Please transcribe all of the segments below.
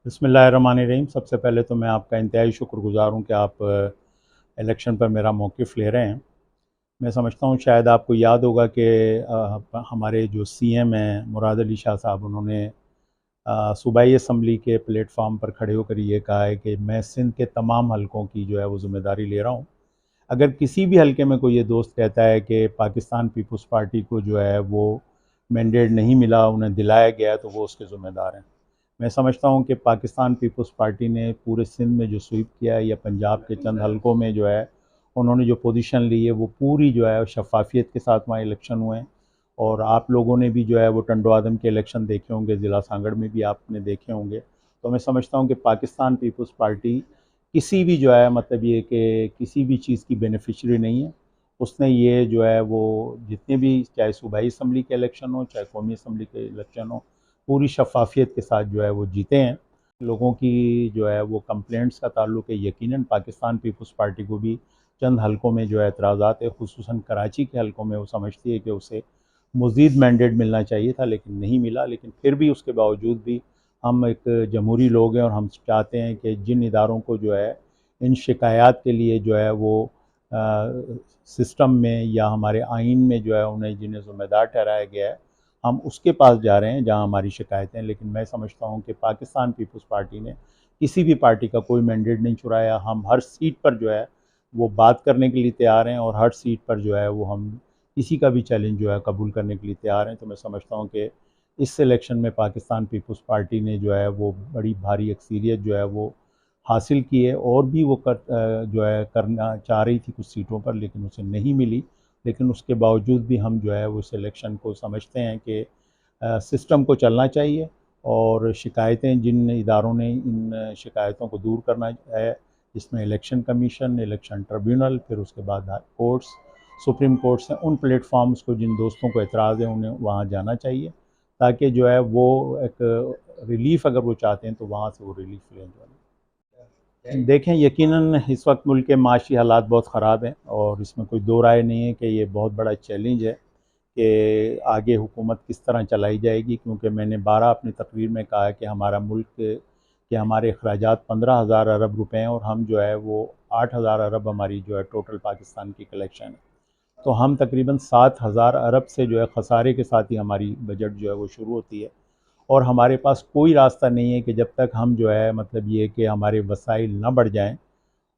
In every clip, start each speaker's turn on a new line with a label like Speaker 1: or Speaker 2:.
Speaker 1: बिस्मिल्लाहिर्रहमानिर्रहीम। सबसे पहले तो मैं आपका इंतहाई शुक्रगुज़ार हूँ कि आप इलेक्शन पर मेरा मौक़िफ़ ले रहे हैं। मैं समझता हूँ शायद आपको याद होगा कि हमारे जो सीएम हैं मुराद अली शाह साहब, उन्होंने सूबाई असम्बली के प्लेटफॉर्म पर खड़े होकर ये कहा है कि मैं सिंध के तमाम हलकों की जो है वो ज़िम्मेदारी ले रहा हूँ। अगर किसी भी हलके में कोई ये दोस्त कहता है कि पाकिस्तान पीपल्स पार्टी को जो है वो मैंडेट नहीं मिला, उन्हें दिलाया गया, तो वो उसके ज़िम्मेदार हैं। मैं समझता हूँ कि पाकिस्तान पीपल्स पार्टी ने पूरे सिंध में जो स्वीप किया है या पंजाब के चंद हलकों में जो है उन्होंने जो पोजीशन ली है वो पूरी जो है शफाफियत के साथ वहाँ इलेक्शन हुए हैं। और आप लोगों ने भी जो है वो टंडो आदम के इलेक्शन देखे होंगे, ज़िला सांगड़ में भी आपने देखे होंगे। तो मैं समझता हूँ कि पाकिस्तान पीपल्स पार्टी किसी भी जो है मतलब ये कि किसी भी चीज़ की बेनिफिशरी नहीं है। उसने ये जो है वो जितने भी, चाहे सूबाई असम्बली के इलेक्शन हो चाहे कौमी असम्बली के इलेक्शन हो, पूरी शफाफियत के साथ जो है वो जीते हैं। लोगों की जो है वो कंप्लेंट्स का ताल्लुक है, यकीनन पाकिस्तान पीपल्स पार्टी को भी चंद हलकों में जो है एतराज़ात है, खुसूसन कराची के हलकों में वो समझती है कि उसे मज़ीद मैंडेट मिलना चाहिए था लेकिन नहीं मिला। लेकिन फिर भी उसके बावजूद भी हम एक जमहूरी लोग हैं और हम चाहते हैं कि जिन इदारों को जो है इन शिकायत के लिए जो है वो सिस्टम में या हमारे आइन में जो है उन्हें जिन्हें ज़िम्मेदार ठहराया गया है, हम उसके पास जा रहे हैं जहां हमारी शिकायतें। लेकिन मैं समझता हूं कि पाकिस्तान पीपल्स पार्टी ने किसी भी पार्टी का कोई मैंडेट नहीं चुराया। हम हर सीट पर जो है वो बात करने के लिए तैयार हैं और हर सीट पर जो है वो हम किसी का भी चैलेंज जो है कबूल करने के लिए तैयार हैं। तो मैं समझता हूँ कि इस सिलेक्शन में पाकिस्तान पीपल्स पार्टी ने जो है वो बड़ी भारी अक्सरियत जो है वो हासिल की है। और भी वो जो है करना चाह रही थी कुछ सीटों पर लेकिन उसे नहीं मिली। लेकिन उसके बावजूद भी हम जो है वो इस इलेक्शन को समझते हैं कि सिस्टम को चलना चाहिए और शिकायतें जिन इदारों ने इन शिकायतों को दूर करना है, जिसमें इलेक्शन कमीशन, इलेक्शन ट्रिब्यूनल, फिर उसके बाद कोर्ट्स, सुप्रीम कोर्ट्स हैं, उन प्लेटफॉर्म्स को जिन दोस्तों को एतराज़ है उन्हें वहाँ जाना चाहिए ताकि जो है वो एक रिलीफ़ अगर वो चाहते हैं तो वहाँ से वो रिलीफ़ लें। देखें, यकीनन इस वक्त मुल्क के माशी हालात बहुत ख़राब हैं और इसमें कोई दो राय नहीं है कि ये बहुत बड़ा चैलेंज है कि आगे हुकूमत किस तरह चलाई जाएगी। क्योंकि मैंने 12 अपनी तकरीर में कहा है कि हमारा मुल्क के हमारे अखराजात 15,000 अरब रुपए हैं और हम जो है वो 8,000 अरब हमारी जो है टोटल पाकिस्तान की कलेक्शन है। तो हम तकरीबन 7,000 अरब से जो है ख़सारे के साथ ही हमारी बजट जो है वो शुरू होती है। और हमारे पास कोई रास्ता नहीं है कि जब तक हम जो है मतलब ये कि हमारे वसाइल ना बढ़ जाएं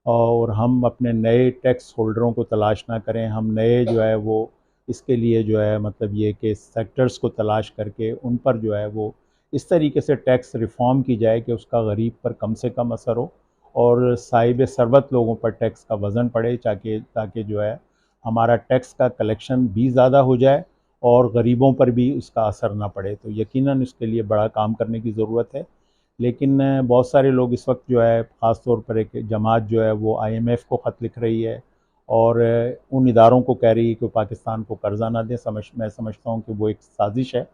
Speaker 1: और हम अपने नए टैक्स होल्डरों को तलाश ना करें, हम नए जो है वो इसके लिए जो है मतलब ये कि सेक्टर्स को तलाश करके उन पर जो है वो इस तरीके से टैक्स रिफ़ॉर्म की जाए कि उसका गरीब पर कम से कम असर हो और साहिब सरवत लोगों पर टैक्स का वज़न पड़े, ताकि ताकि जो है हमारा टैक्स का कलेक्शन भी ज़्यादा हो जाए और गरीबों पर भी उसका असर ना पड़े। तो यकीनन इसके लिए बड़ा काम करने की ज़रूरत है। लेकिन बहुत सारे लोग इस वक्त जो है ख़ास तौर पर एक जमात जो है वो आईएमएफ को ख़त लिख रही है और उन इदारों को कह रही है कि पाकिस्तान को कर्ज़ा ना दें। मैं समझता हूँ कि वो एक साजिश है।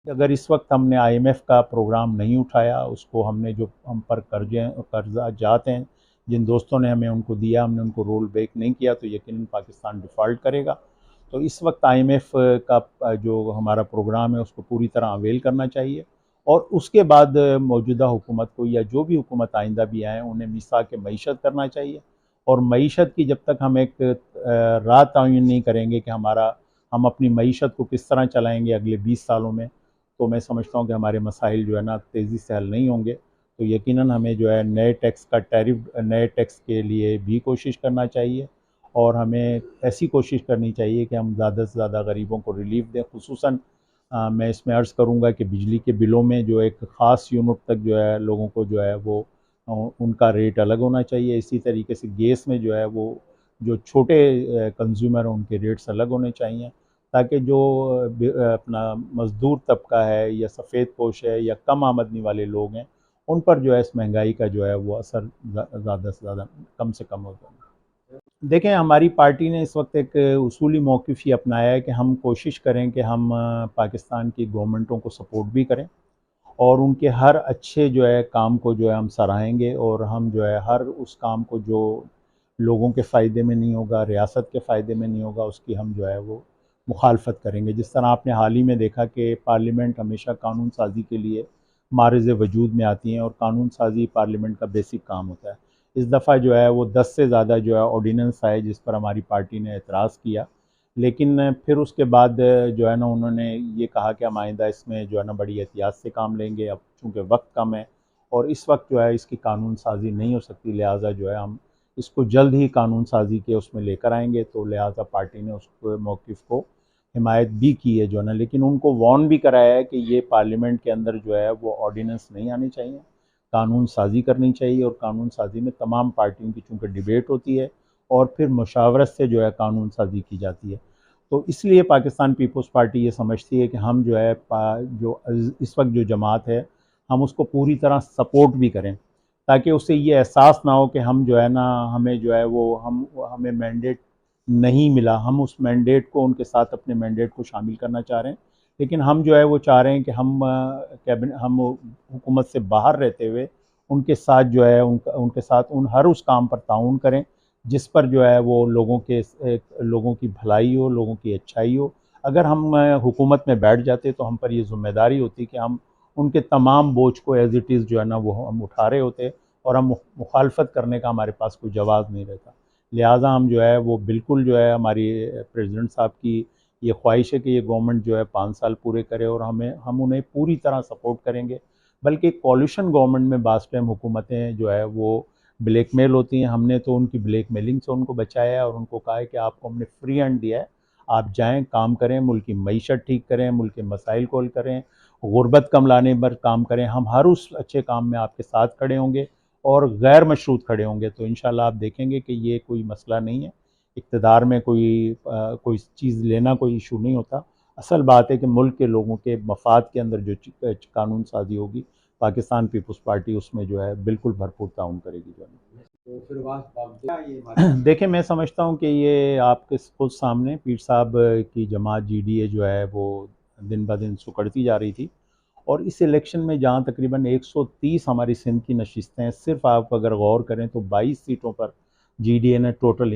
Speaker 1: अगर इस वक्त हमने आईएमएफ का प्रोग्राम नहीं उठाया, उसको हमने जो हम पर कर्जा जाते हैं जिन दोस्तों ने हमें उनको दिया, हमने उनको रोल बैक नहीं किया तो यकीनन पाकिस्तान डिफ़ॉल्ट करेगा। तो इस वक्त आईएमएफ का जो हमारा प्रोग्राम है उसको पूरी तरह अवेल करना चाहिए और उसके बाद मौजूदा हुकूमत को या जो भी हुकूमत आइंदा भी आए उन्हें मीसाक मईशत करना चाहिए। और मईशत की जब तक हम एक राह तयन नहीं करेंगे कि हम अपनी मईशत को किस तरह चलाएंगे अगले 20 सालों में, तो मैं समझता हूँ कि हमारे मसाइल जो है ना तेज़ी से हल नहीं होंगे। तो यकीनन हमें जो है नए टैक्स के लिए भी कोशिश करना चाहिए और हमें ऐसी कोशिश करनी चाहिए कि हम ज़्यादा से ज़्यादा गरीबों को रिलीफ दें। खुसूसन मैं इसमें अर्ज़ करूँगा कि बिजली के बिलों में जो एक ख़ास यूनिट तक जो है लोगों को जो है वो उनका रेट अलग होना चाहिए। इसी तरीके से गैस में जो है वो जो छोटे कंज्यूमर हैं उनके रेट्स अलग होने चाहिए ताकि जो अपना मज़दूर तबका है या सफ़ेद पोश है या कम आमदनी वाले लोग हैं उन पर जो है इस महंगाई का जो है वो असर ज़्यादा से ज़्यादा कम से कम हो जाए। देखें, हमारी पार्टी ने इस वक्त एक उसूली मौक़िफ़ ये अपनाया है कि हम कोशिश करें कि हम पाकिस्तान की गवर्नमेंटों को सपोर्ट भी करें और उनके हर अच्छे जो है काम को जो है हम सराहेंगे और हम जो है हर उस काम को जो लोगों के फ़ायदे में नहीं होगा, रियासत के फ़ायदे में नहीं होगा, उसकी हम जो है वो मुखालफत करेंगे। जिस तरह आपने हाल ही में देखा कि पार्लियामेंट हमेशा कानून साज़ी के लिए मारिज़ वजूद में आती हैं और कानून साजी पार्लियामेंट का बेसिक काम होता है। इस दफ़ा जो है वो 10 से ज़्यादा जो है ऑर्डिनेंस आए जिस पर हमारी पार्टी ने एतराज़ किया, लेकिन फिर उसके बाद जो है ना उन्होंने ये कहा कि हम आइंदा इसमें जो है ना बड़ी एहतियात से काम लेंगे। अब चूँकि वक्त कम है और इस वक्त जो है इसकी कानून साजी नहीं हो सकती, लिहाजा जो है हम इसको जल्द ही कानून साजी के उसमें लेकर आएंगे। तो लिहाजा पार्टी ने उसको मौक़िफ़ को हिमायत भी की है जो है ना, लेकिन उनको वार्न भी कराया है कि ये पार्लियामेंट के अंदर जो है वो ऑर्डिनेंस नहीं आने चाहिए, कानून साजी करनी चाहिए और कानून साजी में तमाम पार्टियों की चूँकि डिबेट होती है और फिर मुशावरत से जो है कानून साजी की जाती है। तो इसलिए पाकिस्तान पीपल्स पार्टी ये समझती है कि हम जो है जो इस वक्त जो जमात है हम उसको पूरी तरह सपोर्ट भी करें, ताकि उससे ये एहसास ना हो कि हम जो है ना हमें जो है वो हमें मैंडेट नहीं मिला। हम उस मैंडेट को उनके साथ अपने मैंडेट को शामिल करना चाह रहे हैं, लेकिन हम जो है वो चाह रहे हैं कि हम हुकूमत से बाहर रहते हुए उनके साथ जो है उनके साथ हर उस काम पर ताउन करें जिस पर जो है वो लोगों की भलाई हो, लोगों की अच्छाई हो। अगर हम हुकूमत में बैठ जाते तो हम पर ये ज़िम्मेदारी होती कि हम उनके तमाम बोझ को एज़ इट इज़ जो है ना वो हम उठा रहे होते और हम मुखालफत करने का हमारे पास कोई जवाब नहीं रहता। लिहाजा हम जो है वो बिल्कुल जो है हमारी प्रेसिडेंट साहब की ये ख्वाहिश है कि ये गवर्नमेंट जो है 5 साल पूरे करे और हम उन्हें पूरी तरह सपोर्ट करेंगे। बल्कि कॉलिशन गवर्नमेंट में बाज़ टाइम हुकूमतें जो है वो ब्लैकमेल होती हैं। हमने तो उनकी ब्लैकमेलिंग से उनको बचाया है और उनको कहा है कि आपको हमने फ्री हैंड दिया है, आप जाएँ काम करें, मुल्क की मईशत ठीक करें, मुल्क के मसाइल को हल करें, गुर्बत कम लाने पर काम करें। हम हर उस अच्छे काम में आपके साथ खड़े होंगे और गैर मशरूत खड़े होंगे। तो इंशाल्लाह आप देखेंगे कि ये कोई मसला नहीं है, इक़्तिदार में कोई चीज़ लेना कोई इशू नहीं होता। असल बात है कि मुल्क के लोगों के मफाद के अंदर जो कानून साजी होगी, पाकिस्तान पीपल्स पार्टी उसमें जो है बिल्कुल भरपूर ताउन करेगी जो है। तो फिर देखिए, मैं समझता हूँ कि ये आपके खुद सामने पीर साहब की जमात GDA जो है वो दिन ब दिन सुकड़ती जा रही थी और इस इलेक्शन में जहाँ तकरीबन 130 हमारी सिंध की नशिस्तें हैं, सिर्फ आप अगर गौर करें तो 22 सीटों पर GDA ने टोटल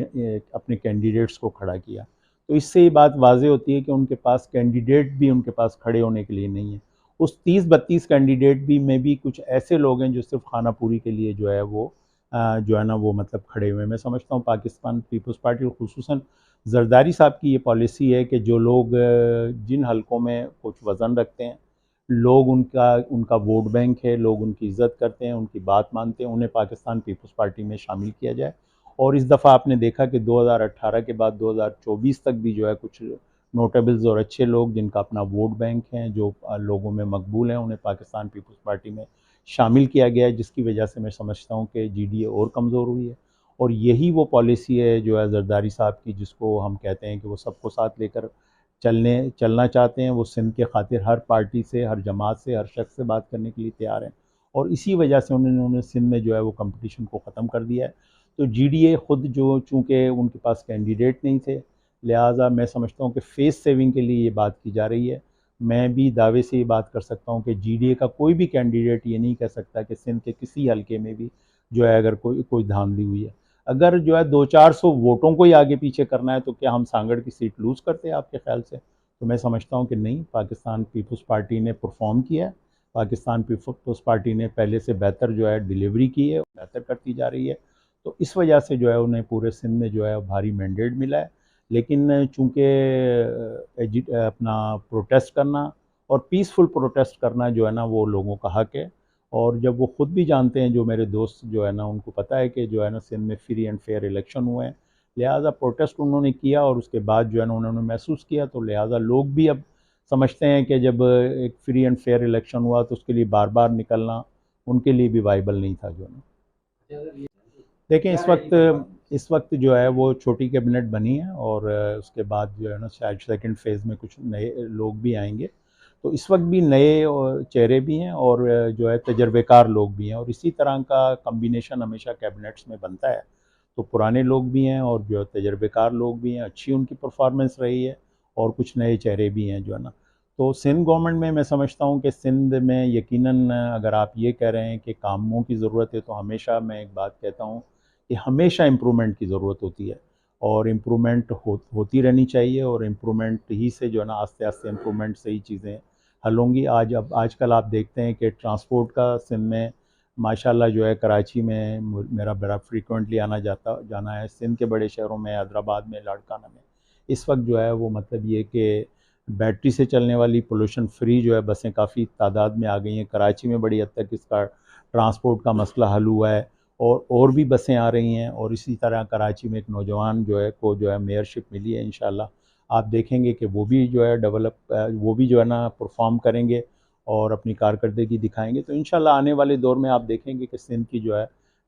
Speaker 1: अपने कैंडिडेट्स को खड़ा किया। तो इससे ये बात वाज़ेह होती है कि उनके पास कैंडिडेट भी उनके पास खड़े होने के लिए नहीं है। उस 30-32 कैंडिडेट में भी कुछ ऐसे लोग हैं जो सिर्फ खाना पूरी के लिए जो है वो जो है ना वो मतलब खड़े हुए हैं। मैं समझता हूँ पाकिस्तान पीपल्स पार्टी और खुसूसन जरदारी साहब की ये पॉलिसी है कि जो लोग जिन हलकों में कुछ वज़न रखते हैं, लोग उनका वोट बैंक है, लोग उनकी इज़्ज़त करते हैं, उनकी बात मानते हैं, उन्हें पाकिस्तान पीपल्स पार्टी में शामिल किया जाए। और इस दफ़ा आपने देखा कि 2018 के बाद 2024 तक भी जो है कुछ नोटेबल्स और अच्छे लोग जिनका अपना वोट बैंक है, जो लोगों में मकबूल हैं, उन्हें पाकिस्तान पीपल्स पार्टी में शामिल किया गया है, जिसकी वजह से मैं समझता हूँ कि GDA और कमज़ोर हुई है। और यही वो पॉलिसी है जो है जरदारी साहब की, जिसको हम कहते हैं कि वो सबको साथ लेकर चलना चाहते हैं। वो सिंध के खातिर हर पार्टी से, हर जमात से, हर शख्स से बात करने के लिए तैयार हैं और इसी वजह से उन्होंने सिंध में जो है वो कंपटीशन को ख़त्म कर दिया है। तो GDA ख़ुद जो चूँकि उनके पास कैंडिडेट नहीं थे, लिहाजा मैं समझता हूँ कि फेस सेविंग के लिए ये बात की जा रही है। मैं भी दावे से ये बात कर सकता हूँ कि GDA का कोई भी कैंडिडेट ये नहीं कह सकता कि सिंध के किसी हलके में भी जो है अगर कोई धांधली हुई है। अगर जो है 200-400 वोटों को ही आगे पीछे करना है तो क्या हम सांगड़ की सीट लूज़ करते हैं आपके ख्याल से? तो मैं समझता हूँ कि नहीं, पाकिस्तान पीपल्स पार्टी ने परफॉर्म किया है। पाकिस्तान पीपल्स पार्टी ने पहले से बेहतर जो है डिलीवरी की है, बेहतर करती जा रही है। तो इस वजह से जो है उन्हें पूरे सिंध में जो है भारी मैंडेट मिला है। लेकिन चूँकि अपना प्रोटेस्ट करना और पीसफुल प्रोटेस्ट करना जो है ना वो लोगों का हक़ है। और जब वो ख़ुद भी जानते हैं, जो मेरे दोस्त जो है ना उनको पता है कि जो है ना सिंध में फ्री एंड फेयर इलेक्शन हुए हैं, लिहाजा प्रोटेस्ट उन्होंने किया और उसके बाद जो है ना उन्होंने महसूस किया। तो लिहाजा लोग भी अब समझते हैं कि जब एक फ्री एंड फेयर इलेक्शन हुआ तो उसके लिए बार बार निकलना उनके लिए भी वाइबल नहीं था जो है ना। देखें, इस वक्त जो है वो छोटी कैबिनेट बनी है और उसके बाद जो है ना शायद सेकंड फेज़ में कुछ नए लोग भी आएंगे। तो इस वक्त भी नए चेहरे भी हैं और जो है तजर्बेकार लोग भी हैं और इसी तरह का कम्बिनेशन हमेशा कैबिनेट्स में बनता है। तो पुराने लोग भी हैं और जो तजर्बेकार लोग भी हैं, अच्छी उनकी परफॉर्मेंस रही है और कुछ नए चेहरे भी हैं जो है ना। तो सिंध गवर्नमेंट में मैं समझता हूँ कि सिंध में यकीनन अगर आप ये कह रहे हैं कि कामों की ज़रूरत है, तो हमेशा मैं एक बात कहता हूँ कि हमेशा इम्प्रूवमेंट की ज़रूरत होती है और इम्प्रूवमेंट होती रहनी चाहिए और इम्प्रूवमेंट ही से जो है ना आस्ते आस्ते इम्प्रूवमेंट से ही चीज़ें हल होंगी। अब आजकल आप देखते हैं कि ट्रांसपोर्ट का सिंध में माशाल्लाह जो है, कराची में मेरा बड़ा फ्रीक्वेंटली आना जाना है। सिंध के बड़े शहरों में, हैदराबाद में, लाड़काना में इस वक्त जो है वो मतलब ये कि बैटरी से चलने वाली पोल्यूशन फ्री जो है बसें काफ़ी तादाद में आ गई हैं। कराची में बड़ी हद तक इसका ट्रांसपोर्ट का मसला हल हुआ है और भी बसें आ रही हैं। और इसी तरह कराची में एक नौजवान जो है मेयरशिप मिली है। इंशाल्लाह आप देखेंगे कि वो भी जो है वो भी जो है ना परफॉर्म करेंगे और अपनी कारकर्दगी दिखाएंगे। तो इंशाल्लाह आने वाले दौर में आप देखेंगे कि सिंध की जो है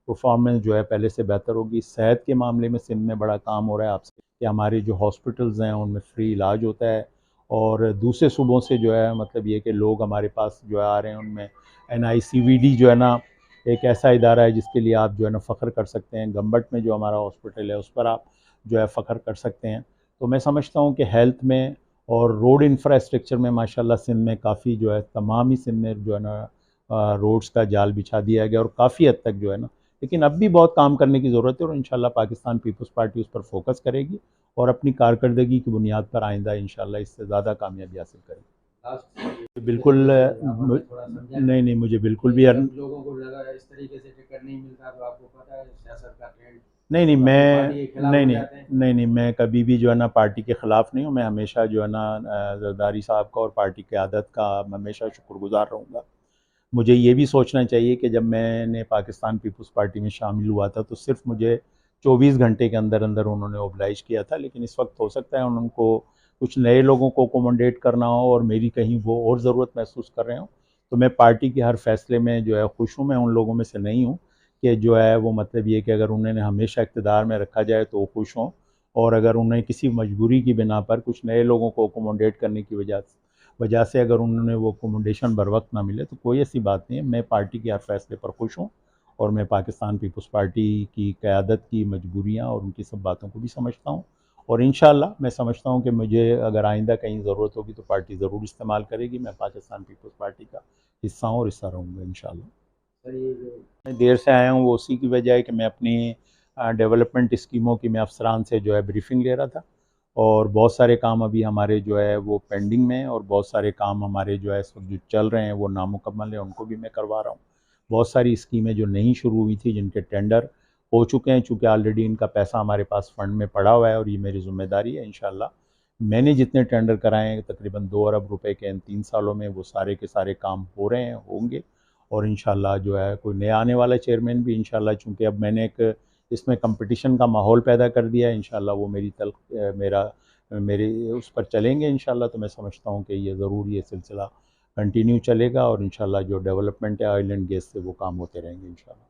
Speaker 1: परफॉर्मेंस जो है पहले से बेहतर होगी। सेहत के मामले में सिंध में बड़ा काम हो रहा है आपसे कि हमारे जो हॉस्पिटल्स हैं उनमें फ्री इलाज होता है। और दूसरे सूबों से जो है मतलब ये कि लोग हमारे पास जो है आ रहे हैं, उनमें NICVD जो है ना एक ऐसा इदारा है जिसके लिए आप जो है ना फ़ख्र कर सकते हैं। गंबट में जो हमारा हॉस्पिटल है उस पर आप जो है फ़ख्र कर सकते हैं। तो मैं समझता हूँ कि हेल्थ में और रोड इंफ्रास्ट्रक्चर में माशाल्लाह सिंध में काफ़ी जो है, तमाम ही सिंध में जो है ना रोड्स का जाल बिछा दिया गया और काफ़ी हद तक जो है ना, लेकिन अब भी बहुत काम करने की ज़रूरत है। और इंशाल्लाह पाकिस्तान पीपल्स पार्टी उस पर फोकस करेगी और अपनी कारकर्दगी की बुनियाद पर आइंदा इंशाल्लाह इससे ज़्यादा कामयाबी हासिल करेगी। बिल्कुल नहीं नहीं, मुझे बिल्कुल भी
Speaker 2: लोगों को लगा इस तरीके से टिकट नहीं मिलता, तो आपको पता है सियासत का ट्रेंड।
Speaker 1: नहीं नहीं, नहीं मैं कभी भी जो है ना पार्टी के ख़िलाफ़ नहीं हूँ। मैं हमेशा जो है ना जरदारी साहब का और पार्टी की क़यादत का हमेशा शुक्रगुज़ार रहूँगा। मुझे ये भी सोचना चाहिए कि जब मैंने पाकिस्तान पीपल्स पार्टी में शामिल हुआ था तो सिर्फ मुझे 24 घंटे के अंदर अंदर उन्होंने ओबलाइज किया था। लेकिन इस वक्त हो सकता है उनको कुछ नए लोगों को अकोमोडेट करना हो और मेरी कहीं वो और ज़रूरत महसूस कर रहे हो। तो मैं पार्टी के हर फैसले में जो है खुश हूँ। मैं उन लोगों में से नहीं हूँ कि जो है वो मतलब ये कि अगर उन्हें हमेशा इक़्तिदार में रखा जाए तो वो खुश हों, और अगर उन्हें किसी मजबूरी की बिना पर कुछ नए लोगों को अकोमोडेट करने की वजह से अगर उन्होंने वो अकोमोडेशन बर वक्त ना मिले तो कोई ऐसी बात नहीं है। मैं पार्टी के हर फैसले पर खुश हूँ और मैं पाकिस्तान पीपल्स पार्टी की क़यादत की मजबूरियाँ और उनकी सब बातों को भी समझता हूँ। और इंशाल्लाह मैं समझता हूँ कि मुझे अगर आइंदा कहीं ज़रूरत होगी तो पार्टी ज़रूर इस्तेमाल करेगी। मैं पाकिस्तान पीपल्स पार्टी का हिस्सा हूँ और हिस्सा रहूँगा इंशाल्लाह।
Speaker 2: सर ये जो
Speaker 1: मैं देर से आया हूँ वो उसी की वजह है कि मैं अपनी डेवलपमेंट स्कीमों की मैं अफसरान से जो है ब्रीफिंग ले रहा था। और बहुत सारे काम अभी हमारे जो है वो पेंडिंग में हैं और बहुत सारे काम हमारे जो है इस वक्त जो चल रहे हैं वो नामुकम्मल हैं, उनको भी मैं करवा रहा हूँ। बहुत सारी स्कीमें जो नहीं शुरू हुई थी जिनके टेंडर हो चुके हैं, चूँकि ऑलरेडी इनका पैसा हमारे पास फ़ंड में पड़ा हुआ है और ये मेरी ज़िम्मेदारी है। इंशाल्लाह मैंने जितने टेंडर कराए हैं तकरीबन 2 अरब रुपए के इन 3 सालों में, वो सारे के सारे काम हो रहे हैं, होंगे। और इंशाल्लाह जो है कोई नया आने वाला चेयरमैन भी इंशाल्लाह, चूँकि अब मैंने एक इसमें कंपटीशन का माहौल पैदा कर दिया है, इंशाल्लाह वो मेरे उस पर चलेंगे इंशाल्लाह। तो मैं समझता हूँ कि ये ज़रूर ये सिलसिला कंटिन्यू चलेगा और इंशाल्लाह जो डेवलपमेंट है ऑयल एंड गैस से वो काम होते रहेंगे इंशाल्लाह।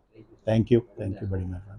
Speaker 1: थैंक यू बड़ी मेहरबानी।